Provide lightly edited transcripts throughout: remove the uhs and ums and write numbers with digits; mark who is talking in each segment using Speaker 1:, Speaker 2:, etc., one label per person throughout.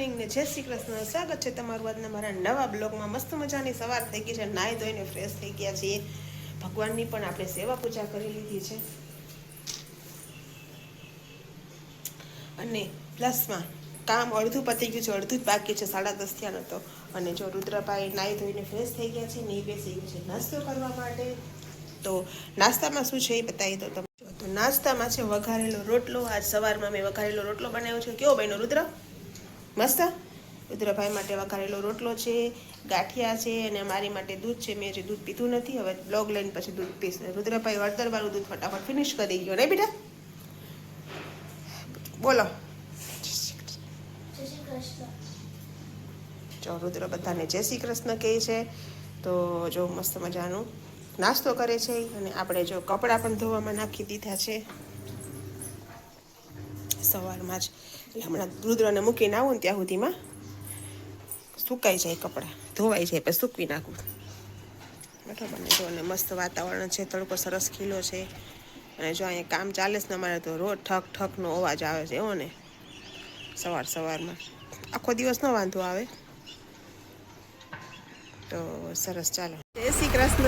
Speaker 1: Morning ને જય શ્રી કૃષ્ણ. સ્વાગત છે તમારું આજના મારા નવા બ્લોગમાં. મસ્ત મજાની સવાર થઈ ગઈ છે, નાહી ધોઈને ફ્રેશ થઈ ગયા છીએ. ભગવાનની પણ આપણે સેવા પૂજા કરી લીધી છે અને પ્લસમાં કામ અડધું પતી ગયું છે, અડધું જ બાકી છે. 10:30 થયા નતો. અને જો રુદ્રભાઈ નાહી ધોઈને ફ્રેશ થઈ ગયા છે ને એ બેસી ગયું છે નાસ્તો કરવા માટે. તો નાસ્તામાં શું છે એ બતાવી દો તમને. તો નાસ્તામાં છે વઘારેલો રોટલો. આજ સવારમાં મેં વઘારેલો રોટલો બનાવ્યો છે. કેવો બન્યો રુદ્ર? મસ્ત. રુદ્રભાઈ માટે વઘારેલો રોટલો છે, ગાંઠિયા છે અને મારી માટે દૂધ છે. મેં હજી દૂધ પીધું નથી, હવે બ્લોગ લઈને પછી દૂધ પીશ. રુદ્રભાઈ હળદરવાળું દૂધ ફટાફટ ફિનિશ કરી ગયો નહીં બેટા? બોલો. જો રુદ્ર બધાને જય શ્રી કૃષ્ણ કહે છે. તો જો મસ્ત મજાનું નાસ્તો કરે છે અને આપણે જો કપડાં પણ ધોવામાં નાખી દીધા છે સવારમાં જ. એટલે હમણાં રુદ્રને મૂકીને આવું ને ત્યાં સુધીમાં સુકાઈ જાય, કપડાં ધોવાઈ જાય, પછી સૂકવી નાખું બરાબર ને. જો અને મસ્ત વાતાવરણ છે, તડકો સરસ ખીલો છે અને જો અહીંયા કામ ચાલે છે ને અમારે, તો રોજ ઠક ઠકનો અવાજ આવે છે એવો ને સવારમાં. આખો દિવસ નો વાંધો આવે. તો સરસ, ચાલો. જય શ્રી કૃષ્ણ.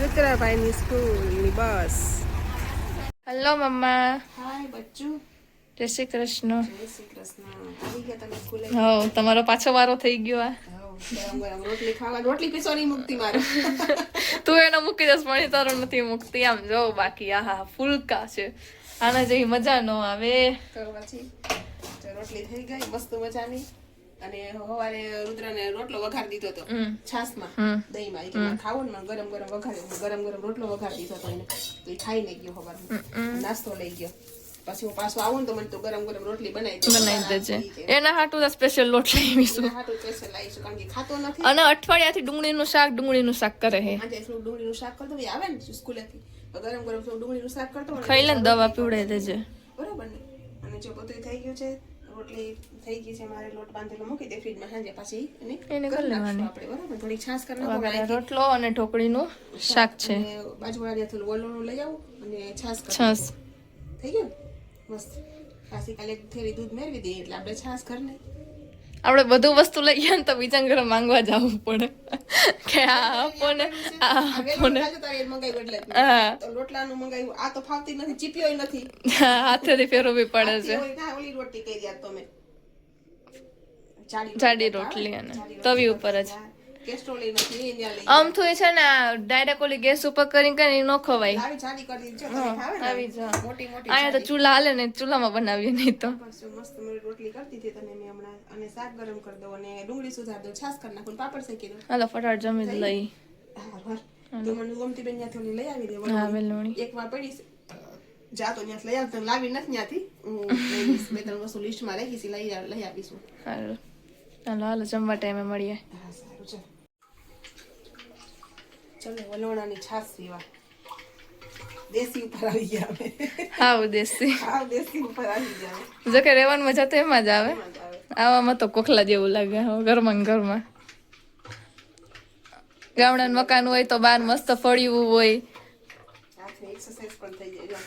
Speaker 1: રુદ્રભાઈની સ્કૂલની બસ.
Speaker 2: હેલો મમ્મા.
Speaker 1: હાય બચ્ચું.
Speaker 2: જય શ્રી કૃષ્ણ.
Speaker 1: જય શ્રી કૃષ્ણ. આવી ગયા તમે સ્કૂલે?
Speaker 2: હા, તમારો પાછો વારો થઈ ગયો આ.
Speaker 1: ગરમ ગરમ રોટલી ખાવા. રોટલી પીસો નહીં મૂકતી મારે.
Speaker 2: તું એને મૂકી દસ પણ તારો નથી મૂકતી. આમ જો બાકી આહા ફૂલકા છે, આના જેવી મજા ન આવે.
Speaker 1: તો પછી રોટલી થઈ ગઈ મસ્ત મજાની. અને સવારે રુદ્રને રોટલો વઘારી દીધો હતો છાસમાં, દહીંમાં. એ કે ખાવો ને, ગરમ ગરમ વઘાર્યો. ગરમ ગરમ રોટલો વઘારી દીધો હતો એને, તો એ ખાઈ નહીં ગયો. સવારમાં નાસ્તો લઈ ગયો. પછી હું પાછું આવું ને તો મને તો ગરમ ગરમ રોટલી બનાવી
Speaker 2: દેજે. એના હાટું સ્પેશિયલ રોટ લાવીશું.
Speaker 1: સ્પેશિયલ લાવીશું, કારણ કે ખાતો નથી.
Speaker 2: અને અઠવાડિયાથી ડુંગળીનું શાક કરે હે.
Speaker 1: આજે થોડું ડુંગળીનું શાક કરતો આવે ને સ્કૂલેથી, ગરમ ગરમ થોડું ડુંગળીનું શાક કરતો
Speaker 2: ખાઈ લે ને દવા પીવડાવી દેજે.
Speaker 1: બરોબર ને. અને જો બધું થઈ ગયું છે, રોટલી થઈ ગઈ છે, મારે લોટ બાંધેલો મૂકી દે ફ્રીજમાં. સાંજે પાછી એને કરી લેવાની આપણે. બરાબર, થોડી છાશ કરી નાખો.
Speaker 2: રોટલો અને ઢોકળીનું શાક છે.
Speaker 1: બાજુવાળા થોડું વલોણું લઈ આવું અને છાશ થઈ ગયું મસ્ત. પાછી કાલે થેલી દૂધ મેળવી દઈએ એટલે આપણે છાશ ઘરને.
Speaker 2: આપણે બધું વસ્તુ લઈ ગયા ને તો બીજા ઘરે માંગવા જવું પડે કે આ આપોને
Speaker 1: રોટલાનું મંગાવ્યું. આ તો ફાવતી નથી, ચીપ્યો નથી,
Speaker 2: હાથેથી ફેરવવી પડે છે.
Speaker 1: ઓલી રોટલી કહી દે તો મેં
Speaker 2: જાડી રોટલી અને તવી ઉપર જ.
Speaker 1: કેસ્ટ્રોલ નથી
Speaker 2: આમ થોડી છે ને ડાયરેક્ટ ઓલી ગેસ ઉપર કરીને ન ખવાય.
Speaker 1: જાડી કરી દીધી
Speaker 2: આવી જા.
Speaker 1: મોટી મોટી
Speaker 2: અહીંયા તો ચૂલા હાલે ને, ચૂલામાં બનાવીએ નહીં તો.
Speaker 1: મસ્ત મેં રોટલી કરતી હતી તને મેં હમણાં. અને શાક ગરમ કરી દઉં અને ડુંગળી સુધાર દઉં, છાશ કરી નાખું, પાપડ શેકી દઉં.
Speaker 2: હાલો ફટાફટ જમી લઈ.
Speaker 1: તો મને ગમતી બેન ત્યાંથી ઓલી લઈ આવી દે.
Speaker 2: હા વેલણી
Speaker 1: એક વાર પડી જાતો ત્યાંથી લઈ આવતો, લાવી નથી ત્યાંથી. બે ત્રણ વસ્તુ લિસ્ટમાં રાખી છે, લઈ આવીશું.
Speaker 2: હાલો હાલો જમવા ટાઈમે મળીએ.
Speaker 1: હા સારું છે. ચલો વલોણાની છાશ પીવા. દેશી ઉપર આવી ગયા અમે.
Speaker 2: હાવ દેશી.
Speaker 1: હાવ દેશી ઉપર આવી ગયા.
Speaker 2: જો કે રેવાની મજા તો એમાં જ આવે. આવામાં તો કોખલા જેવું લાગે ઘરમાં ઘરમાં. ગામડાનું મકાન હોય તો બહાર મસ્ત ફળ્યું હોય.
Speaker 1: એક્સરસાઇઝ પણ થઈ જાય.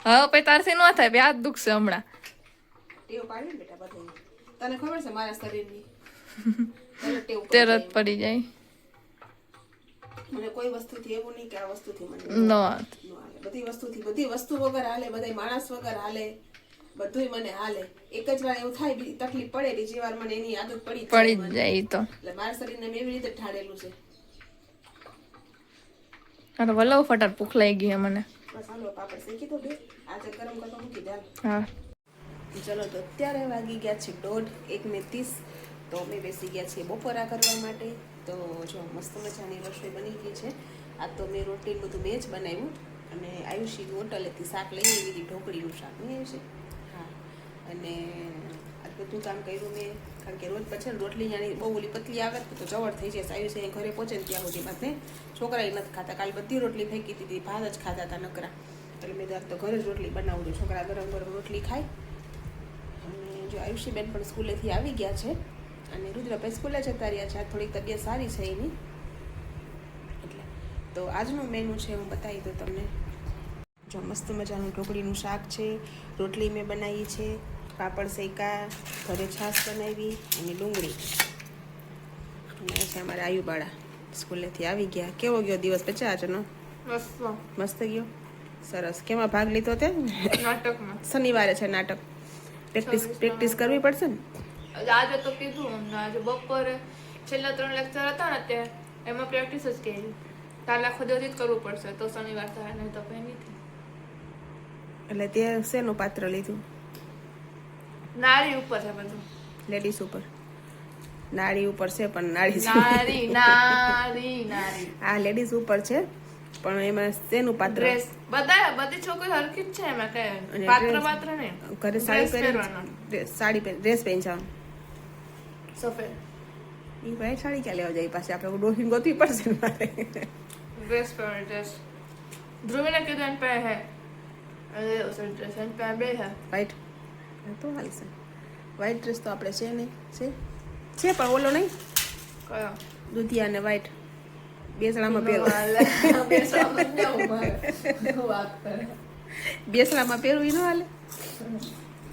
Speaker 2: હા પછી તારથી ન થાય, બે હાથ દુખશે હમણાં.
Speaker 1: ટેવ પાડી ને બેટા બધે. તને ખબર છે મારા શરીરની
Speaker 2: તરત પડી જાય.
Speaker 1: મને કોઈ વસ્તુથી એવું નહીં કે આ વસ્તુથી મને
Speaker 2: ન
Speaker 1: બધી વસ્તુ વગર હાલે, બધા માણસ વગર હાલે, બધુંય મને હાલે. એક જ વાર એવું થાય, તકલીફ પડે, બીજી વાર મને એની આદત પડી
Speaker 2: જાય તો.
Speaker 1: એટલે મારા શરીરને મેં એવી રીતે ઠાડેલું છે.
Speaker 2: હા ભલો ફટાફટ ભૂખ લાગી ગઈ મને.
Speaker 1: બસ હાલો પાપડ શેકી દો બે. આજે ગરમ કરતો મૂકી દે.
Speaker 2: હા
Speaker 1: ચલો તો અત્યારે વાગી ગયા છે 1:30. તો અમે બેસી ગયા છીએ બપોરા કરવા માટે. તો જો મસ્ત મજાની રસોઈ બની ગઈ છે. આ તો મેં રોટલી બધું મેં જ બનાવ્યું. અને આયુષી હોટલેથી શાક લઈ આવી હતી, ઢોકળીનું શાક નહીં આવ્યું છે. હા, અને આ બધું કામ કર્યું મેં, કારણ કે રોજ પછી રોટલી જાણી બહુ ઓલી પતલી આવે તો જવળ થઈ જાય. આયુષી અહીં ઘરે પહોંચે ને ત્યાં સુધી બાદ છોકરાએ નથી ખાતા. કાલે બધી રોટલી ફેંકી દીધી, ભાત જ ખાતા હતા નકરા. એટલે મેં તો ઘરે જ રોટલી બનાવું છું, છોકરા ગરમ ગરમ રોટલી ખાય. અને જો આયુષીબેન પણ સ્કૂલેથી આવી ગયા છે અને રુદ્રભાઈ સ્કૂલે જતા રહ્યા છે. આ થોડીક તબિયત સારી છે એની એટલે. તો આજનું મેનુ છે હું બતાવી દઉં તમને. જો મસ્ત મજાનું ઢોકળીનું શાક છે, રોટલી મેં બનાવી છે, પાપડ શેકા, ઘરે છાશ બનાવી અને ડુંગળી. અને છે અમારા આયુબાળા સ્કૂલેથી આવી ગયા. કેવો ગયો દિવસ બચ્ચા આજનો? મસ્ત ગયો, સરસ. કેમાં ભાગ લીધો તે?
Speaker 2: નાટકમાં.
Speaker 1: શનિવારે છે નાટક. પ્રેક્ટિસ કરવી પડશે ને.
Speaker 2: આજે તો કીધું અમને, આજે બપોરે છેલ્લા 3 લેક્ચર હતા ને ત્યાં એમાં પ્રેક્ટિસ જ કરી. કાલે આખો દિવસ જ કરવું પડશે તો શનિવાર થાય, નહીં તો કઈ નથી.
Speaker 1: એટલે તે શેનું પાત્ર લીધું?
Speaker 2: નારી ઉપર છે બધું.
Speaker 1: લેડીઝ ઉપર. નારી ઉપર છે પણ નારી હા લેડીઝ ઉપર છે પણ એમાં શેનું પાત્ર?
Speaker 2: ડ્રેસ બધી છોકરી હરખી જ છે એમાં કઈ પાત્ર નહીં.
Speaker 1: ઘરે સાડી પહેરવાનો, સાડી ડ્રેસ પહેરવાનો
Speaker 2: સફેદ.
Speaker 1: એ ભાઈ સાડી ક્યાં લેવા જાય? પાસે આપણે ડોહીને ગોતવી પડશે ને મારે.
Speaker 2: Dress પહેરવાનો dress. ધ્રુવીને કીધું એને પહેરે હે ડ્રેસ એને પહેરે બે હે
Speaker 1: વ્હાઈટ તો હાલશે. વ્હાઈટ ડ્રેસ તો આપણે છે નહીં, છે પણ ઓલો નહીં
Speaker 2: કયો
Speaker 1: દુધિયા ને વ્હાઈટ બેસણામાં પહેરવું. બેસણામાં પહેરવું ઈ ન હાલે.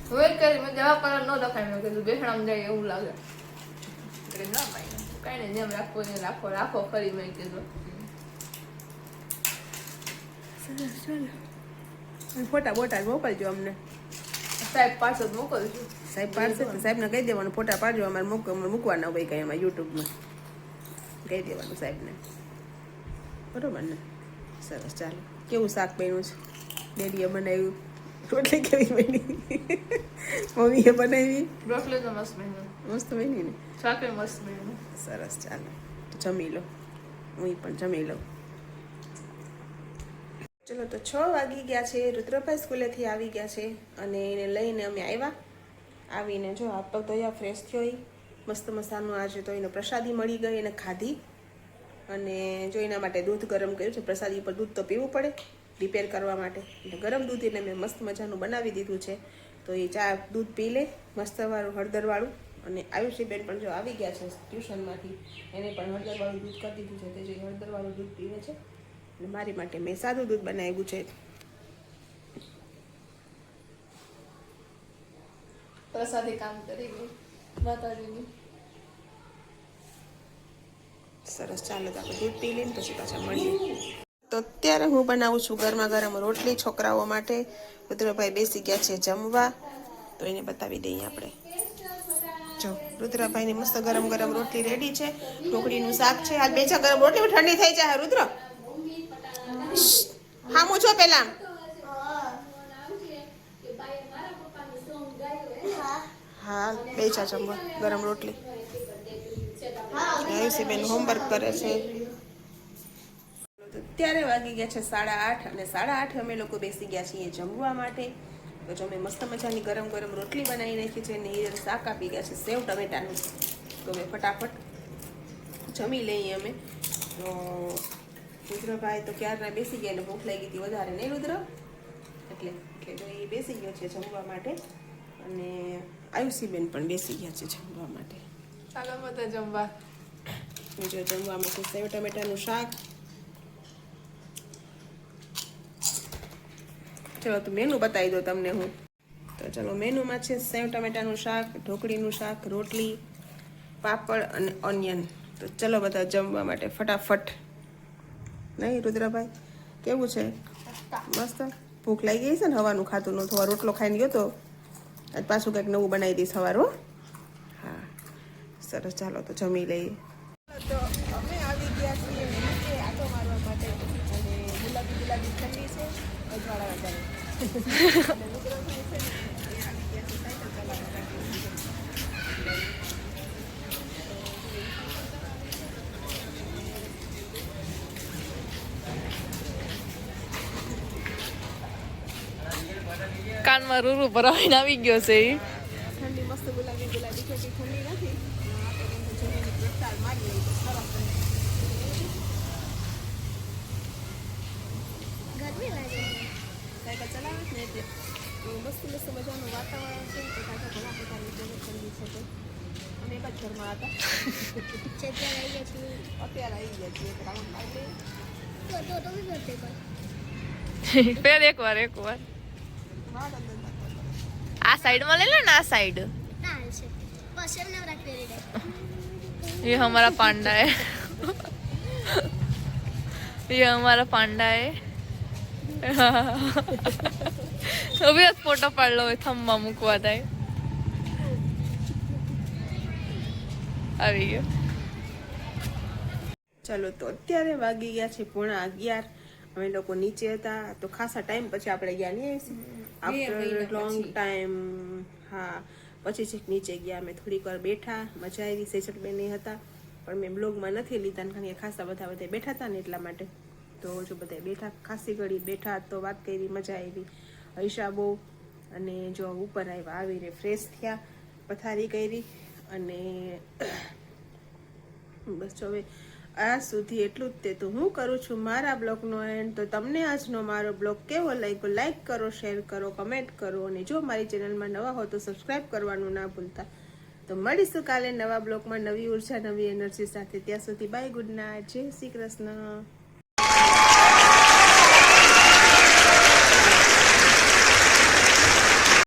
Speaker 2: હવે કરી મેં જવા પર ન દેખાય. મેં કીધું બેસણામાં જાય એવું લાગે. ના ભાઈ કઈ નહીં, જેમ રાખવો ને રાખો ખરી. મેં કીધું
Speaker 1: ફોટા બોટા મોકલજો અમને.
Speaker 2: સાહેબ પાછળ મોકલજો.
Speaker 1: સાહેબ પાડશે તો સાહેબને કહી દેવાનું ફોટા પાડજો. અમારે મૂકવાના હોય કંઈ એમાં યુટ્યુબમાં કહી દેવાનું સાહેબને. બરોબર ને? સરસ. ચાલો. કેવું શાક બન્યું છે? ડેડીએ બનાવ્યું. રોટલી કેવી બની? મમ્મીએ બનાવી.
Speaker 2: રોટલી તો મસ્ત બન્યું.
Speaker 1: મસ્ત બની ને?
Speaker 2: શાકે મસ્ત બન્યું.
Speaker 1: સરસ. ચાલો તો જમી લો, હું પણ જમી લઉં. ચલો તો 6 વાગી ગયા છે. રુદ્રભાઈ સ્કૂલેથી આવી ગયા છે અને એને લઈને અમે આવ્યા. આવીને જો હાથ પગ ધોયા, ફ્રેશ થયો. મસ્ત મસાનું આજે તો એને પ્રસાદી મળી ગઈ, એને ખાધી. અને જો એના માટે દૂધ ગરમ કર્યું છે. પ્રસાદી ઉપર દૂધ તો પીવું પડે રિપેર કરવા માટે, એટલે ગરમ દૂધ એને મેં મસ્ત મજાનું બનાવી દીધું છે. તો એ ચા દૂધ પી લે મસ્તવાળું હળદરવાળું. અને આયુષીબેન પણ જો આવી ગયા છે ટ્યુશનમાંથી, એને પણ હળદરવાળું દૂધ કરી દીધું છે. તે જે હળદરવાળું દૂધ પીવે છે. અને મારી માટે મેં સાદું દૂધ બનાવ્યું છે.
Speaker 2: પ્રસાદી કામ કરી ગઈ માતાજીની.
Speaker 1: સરસ. ચાલો તો આપણે દૂધ પી લઈને પછી પાછા મળીએ. તો અત્યારે હું બનાવું છું ગરમા ગરમ રોટલી છોકરાઓ માટે. રુદ્રભાઈ બેસી ગયા છે જમવા, તો એને બતાવી દઈએ આપણે. જો રુદ્રભાઈની મસ્ત ગરમ ગરમ રોટલી રેડી છે. ઢોકળીનું શાક છે. આજ બેચા ગરમ રોટલી ઠંડી થઈ જાય. રુદ્ર હામું છો પેલા. હા બેચા જમવા ગરમ રોટલી. આયુષીબેન હોમવર્ક કરે છે. અત્યારે વાગી ગયા છે 8:30 અને 8:30 અમે લોકો બેસી ગયા છીએ જમવા માટે. તો જો મેં મસ્ત મજાની ગરમ ગરમ રોટલી બનાવી નાખી છે અને એ શાક આપી ગયા છે સેવ ટમેટાનું. તો મેં ફટાફટ જમી લઈએ અમે. તો રુદ્રભાઈ તો ક્યારના બેસી ગયા, એને ભૂખ લાગી હતી વધારે નહીં રુદ્ર, એટલે તો એ બેસી ગયો છે જમવા માટે. અને આયુષીબેન પણ બેસી ગયા છે જમવા માટે.
Speaker 2: ચાલો બધા જમવા.
Speaker 1: જો જમવામાં છે સેવ ટમેટાનું શાક. ચલો તો મેનુ બતાવી દો તમને હું. તો ચલો મેનુમાં છે સેવ ટમેટાનું શાક, ઢોકળીનું શાક, રોટલી, પાપડ અને ઓનિયન. તો ચલો બધા જમવા માટે ફટાફટ. નહીં રુદ્રભાઈ કેવું છે? મસ્ત. ભૂખ લાગી ગઈ છે ને? હવાનું ખાતું ન થવા રોટલો ખાઈને ગયો તો આજ પાછું કંઈક નવું બનાવી દઈશ સવારો. હા સરસ. ચાલો તો જમી લઈએ. તો અમે આવી ગયા છીએ નીચે આટો મારવા માટે. અને ગુલાબી ઠંડી છે અજવાળા વધારે.
Speaker 2: કાનમાં રૂરૂ ભરાવીને આવી ગયો છે ઈ.
Speaker 1: ઠંડી મસ્ત ગુલાબી ઠંડી નથી. મારી લઈ સરસ. ગરમી લાગે સાયકલ ચલાવે છે ને એટલે મસ્ત મજાનું વાતાવરણ છે. તો કાંઈ ઘણા પ્રકારની ઠંડી છે. તો અમે એક જ ઘરમાં હતા. અત્યારે આવી ગયા છીએ.
Speaker 2: ફેર એકવાર આ સાઈડમાં લઈ લો ને, આ સાઈડ. ये हमारा पांडा है. ये हमारा पांडा है. अभी फोटो पढ़ लो थम्मा મૂકવા થાય. આવી ગયો.
Speaker 1: ચાલો તો અત્યારે વાગી ગયા છે 11:30. અમે લોકો નીચે હતા તો ખાસા ટાઈમ પછી આપણે ગયા નહીં આફ્ટર લોંગ ટાઈમ. હા, પછી છેક નીચે ગયા. અમે થોડીક વાર બેઠા, મજા આવી. સેજલબેન હતા પણ મેં બ્લોગમાં નથી લીધા કારણ કે ખાસા બધા બેઠા હતા ને એટલા માટે. તો જો બધા બેઠા, ખાસી ઘડી બેઠા તો વાત કરી, મજા આવી. હૈશા બહુ. અને જો ઉપર આવ્યા, આવીને ફ્રેશ થયા, પથારી કરી અને બસ હવે આ સુધી એટલું જ તે. તો હું કરું છું મારા બ્લોગનો એન્ડ. તો તમને આજનો મારો બ્લોગ કેવો લાગ્યો, લાઈક કરો, શેર કરો, કમેન્ટ કરો અને જો મારી ચેનલમાં નવા હો તો સબસ્ક્રાઈબ કરવાનું ના ભૂલતા. તો મળીશું કાલે નવા બ્લોગમાં, નવી ઉર્જા, નવી એનર્જી સાથે. ત્યાં સુધી બાય, ગુડ નાઇટ, જય શ્રી કૃષ્ણ.